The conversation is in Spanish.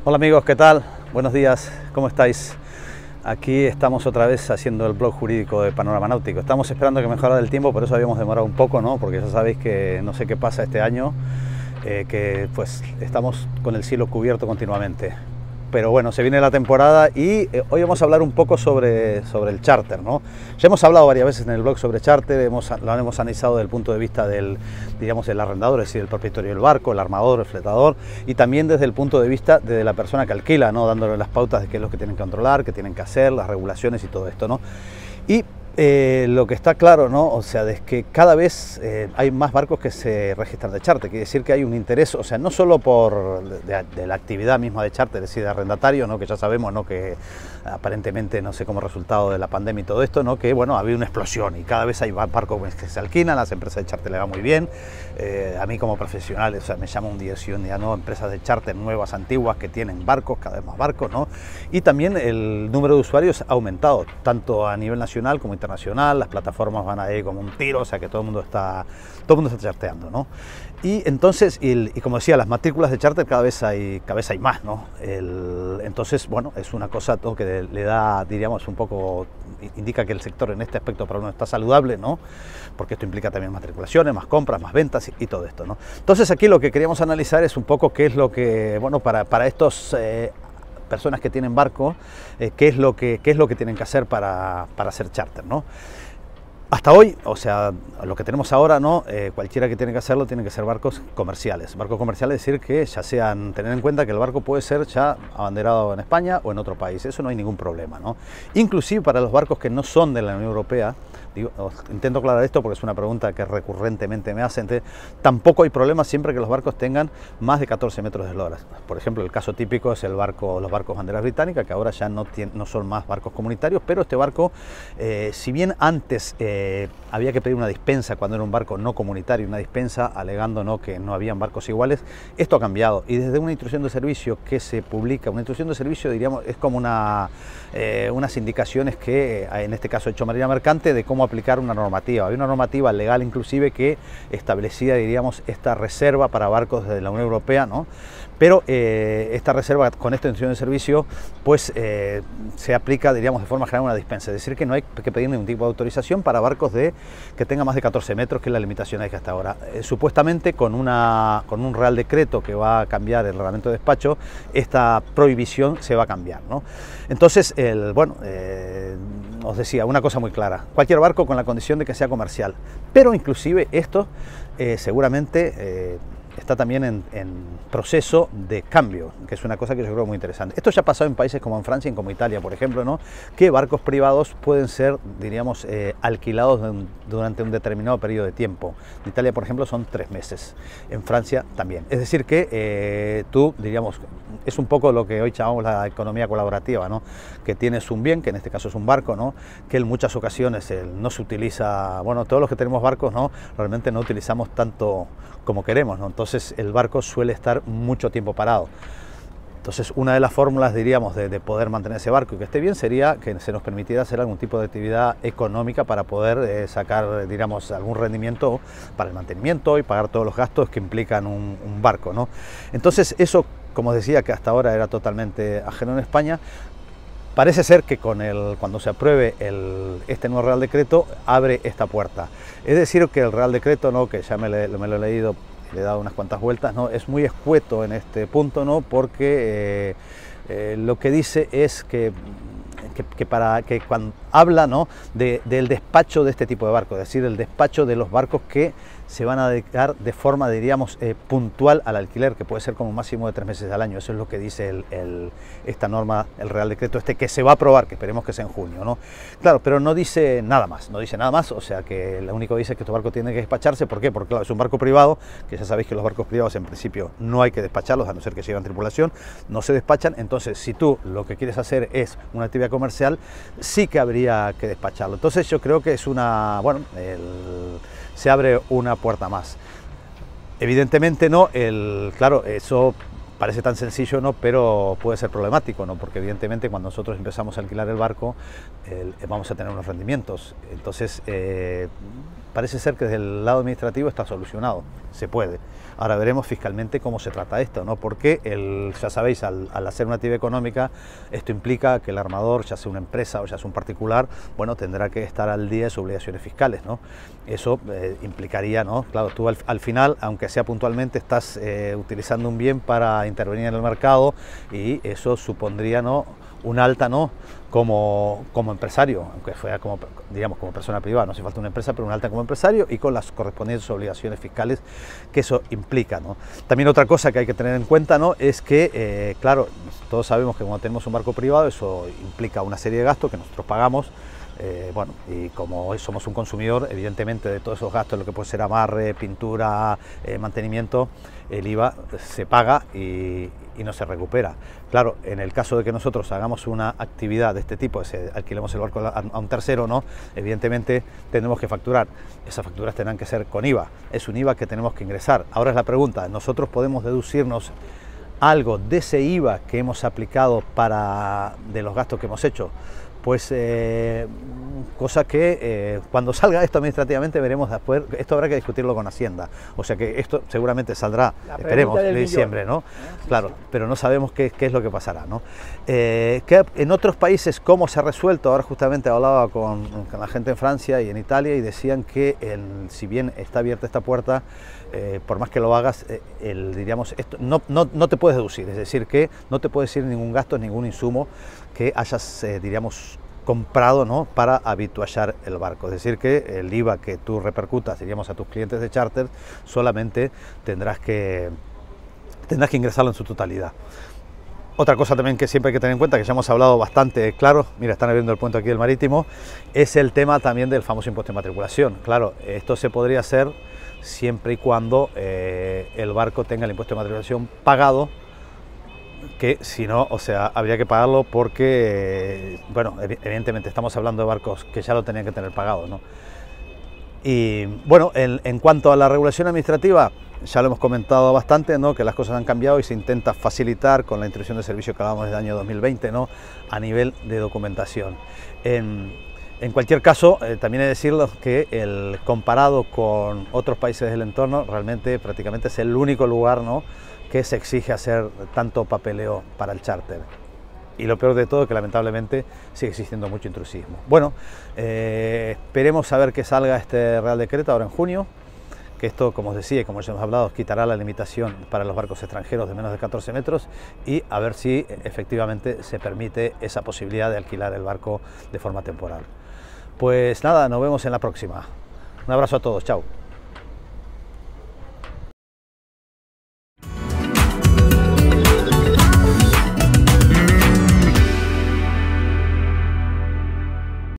Hola amigos, ¿qué tal? Buenos días, ¿cómo estáis? Aquí estamos otra vez haciendo el blog jurídico de Panorama Náutico. Estamos esperando que mejore el tiempo, por eso habíamos demorado un poco, ¿no? Porque ya sabéis que no sé qué pasa este año, que pues estamos con el cielo cubierto continuamente. Pero bueno, se viene la temporada y hoy vamos a hablar un poco sobre el charter, ¿no? Ya hemos hablado varias veces en el blog sobre charter, lo hemos analizado desde el punto de vista del arrendador, es decir, el propietario del barco, el armador, el fletador, y también desde el punto de vista de la persona que alquila, ¿no? Dándole las pautas de qué es lo que tienen que controlar, qué tienen que hacer, las regulaciones y todo esto, ¿no? Y lo que está claro, ¿no? O sea, es que cada vez hay más barcos que se registran de charter, quiere decir que hay un interés, o sea, no solo de la actividad misma de charter, es decir, de arrendatario, ¿no? Que ya sabemos, ¿no? Que aparentemente, no sé, como resultado de la pandemia y todo esto, ¿no? Que bueno, ha habido una explosión y cada vez hay barcos que se alquilan, las empresas de charter le va muy bien. A mí como profesional, o sea, me llama un día sí, un día no, empresas de charter nuevas, antiguas, que tienen barcos, cada vez más barcos, ¿no? Y también el número de usuarios ha aumentado, tanto a nivel nacional como internacional, las plataformas van ahí como un tiro, o sea que todo el mundo está charteando, ¿no? Y entonces, y como decía, las matrículas de charter cada vez hay más, ¿no? Entonces, bueno, es una cosa que le da, diríamos, un poco, indica que el sector en este aspecto para uno está saludable, ¿no? Porque esto implica también matriculaciones, más compras, más ventas y todo esto, ¿no? Entonces aquí lo que queríamos analizar es un poco qué es lo que, bueno, para estos personas que tienen barco, qué es lo que tienen que hacer para hacer charter, ¿no? Hasta hoy, o sea, lo que tenemos ahora, ¿no? Cualquiera que tiene que hacerlo tiene que ser barcos comerciales. Barcos comerciales es decir que ya sean, tener en cuenta que el barco puede ser ya abanderado en España o en otro país, eso no hay ningún problema, ¿no? Inclusive para los barcos que no son de la Unión Europea, digo, intento aclarar esto porque es una pregunta que recurrentemente me hacen, tampoco hay problema siempre que los barcos tengan más de 14 metros de eslora. Por ejemplo, el caso típico es los barcos banderas británicas, que ahora ya no son más barcos comunitarios, pero este barco, si bien antes había que pedir una dispensa cuando era un barco no comunitario, una dispensa alegando, ¿no?, que no habían barcos iguales, esto ha cambiado y desde una instrucción de servicio que se publica, una instrucción de servicio, diríamos, es como unas indicaciones que en este caso ha hecho Marina Mercante de cómo aplicar una normativa. Hay una normativa legal inclusive que establecía, diríamos, esta reserva para barcos de la Unión Europea, ¿no? Pero esta reserva con esta instrucción de servicio pues se aplica, diríamos, de forma general una dispensa, es decir que no hay que pedir ningún tipo de autorización para barcos que tengan más de 14 metros, que es la limitación que hasta ahora. Supuestamente con un Real Decreto que va a cambiar el reglamento de despacho, esta prohibición se va a cambiar, ¿no? Entonces, os decía, una cosa muy clara, cualquier barco con la condición de que sea comercial, pero inclusive esto seguramente está también en proceso de cambio, que es una cosa que yo creo muy interesante. Esto ya ha pasado en países como en Francia y como Italia, por ejemplo, ¿no? Que barcos privados pueden ser, diríamos, alquilados durante un determinado periodo de tiempo. En Italia, por ejemplo, son 3 meses. En Francia también. Es decir que tú, diríamos, es un poco lo que hoy llamamos la economía colaborativa, ¿no? Que tienes un bien, que en este caso es un barco, ¿no? Que en muchas ocasiones no se utiliza, bueno, todos los que tenemos barcos, ¿no? Realmente no utilizamos tanto como queremos, ¿no? Entonces el barco suele estar mucho tiempo parado. Entonces una de las fórmulas, diríamos, de poder mantener ese barco y que esté bien sería que se nos permitiera hacer algún tipo de actividad económica para poder sacar, diríamos, algún rendimiento para el mantenimiento y pagar todos los gastos que implican un barco, ¿no? Entonces eso, como os decía, que hasta ahora era totalmente ajeno en España, parece ser que cuando se apruebe este nuevo Real Decreto abre esta puerta. Es decir, que el Real Decreto, ¿no?, que ya me lo he leído, le he dado unas cuantas vueltas, ¿no?, es muy escueto en este punto, ¿no?, porque lo que dice es que cuando habla, ¿no?, del despacho de este tipo de barcos, es decir, el despacho de los barcos que se van a dedicar de forma, diríamos, puntual al alquiler, que puede ser como un máximo de 3 meses al año. Eso es lo que dice esta norma, el Real Decreto que se va a aprobar, que esperemos que sea en junio, ¿no? Claro, pero no dice nada más, o sea que lo único que dice es que tu barco tiene que despacharse. ¿Por qué? Porque claro, es un barco privado, que ya sabéis que los barcos privados en principio no hay que despacharlos, a no ser que lleven tripulación, no se despachan. Entonces, si tú lo que quieres hacer es una actividad comercial, sí que habría que despacharlo. Entonces yo creo que es se abre una puerta más. Evidentemente no, claro, eso parece tan sencillo, ¿no? Pero puede ser problemático, ¿no? Porque evidentemente cuando nosotros empezamos a alquilar el barco vamos a tener unos rendimientos. Entonces parece ser que desde el lado administrativo está solucionado, se puede. Ahora veremos fiscalmente cómo se trata esto, ¿no? Porque ya sabéis, al hacer una actividad económica, esto implica que el armador, ya sea una empresa o ya sea un particular, bueno, tendrá que estar al día de sus obligaciones fiscales, ¿no? Eso implicaría, ¿no? Claro, tú al final, aunque sea puntualmente, estás utilizando un bien para intervenir en el mercado y eso supondría, ¿no?, un alta, ¿no?, como empresario, aunque fuera como, digamos, como persona privada, no hace falta una empresa, pero un alta como empresario y con las correspondientes obligaciones fiscales que eso implica, ¿no? También otra cosa que hay que tener en cuenta, ¿no?, es que, claro, todos sabemos que cuando tenemos un barco privado eso implica una serie de gastos que nosotros pagamos. Bueno, y como hoy somos un consumidor, evidentemente de todos esos gastos, lo que puede ser amarre, pintura, mantenimiento, el IVA se paga y no se recupera. Claro, en el caso de que nosotros hagamos una actividad de este tipo, alquilemos el barco a un tercero, ¿no?, evidentemente tendremos que facturar. Esas facturas tendrán que ser con IVA. Es un IVA que tenemos que ingresar. Ahora es la pregunta, ¿nosotros podemos deducirnos algo de ese IVA que hemos aplicado de los gastos que hemos hecho? Pues cosa que cuando salga esto administrativamente veremos después. Esto habrá que discutirlo con Hacienda, o sea que esto seguramente saldrá, esperemos, de diciembre, ¿no? Sí, claro, sí. Pero no sabemos qué es lo que pasará, ¿no? Que en otros países, ¿cómo se ha resuelto? Ahora justamente hablaba con la gente en Francia y en Italia y decían que si bien está abierta esta puerta, por más que lo hagas, diríamos, esto no te puedes deducir, es decir, que no te puedes ir ningún gasto, ningún insumo que hayas, diríamos, comprado, ¿no?, para habituallar el barco. Es decir, que el IVA que tú repercutas, diríamos, a tus clientes de charter, solamente tendrás que ingresarlo en su totalidad. Otra cosa también que siempre hay que tener en cuenta, que ya hemos hablado bastante claro, mira, están abriendo el puente aquí del Marítimo, es el tema también del famoso impuesto de matriculación. Claro, esto se podría hacer siempre y cuando el barco tenga el impuesto de matriculación pagado, que si no, o sea, habría que pagarlo porque, bueno, evidentemente estamos hablando de barcos que ya lo tenían que tener pagado, ¿no? Y bueno, en cuanto a la regulación administrativa, ya lo hemos comentado bastante, ¿no?, que las cosas han cambiado y se intenta facilitar con la introducción de servicio que hablábamos del año 2020, ¿no?, a nivel de documentación. En cualquier caso, también he de decirlo que comparado con otros países del entorno, realmente prácticamente es el único lugar, ¿no?, que se exige hacer tanto papeleo para el charter. Y lo peor de todo es que lamentablemente sigue existiendo mucho intrusismo. Bueno, esperemos a ver que salga este Real Decreto ahora en junio, que esto, como os decía y como ya hemos hablado, quitará la limitación para los barcos extranjeros de menos de 14 metros y a ver si efectivamente se permite esa posibilidad de alquilar el barco de forma temporal. Pues nada, nos vemos en la próxima. Un abrazo a todos, chao.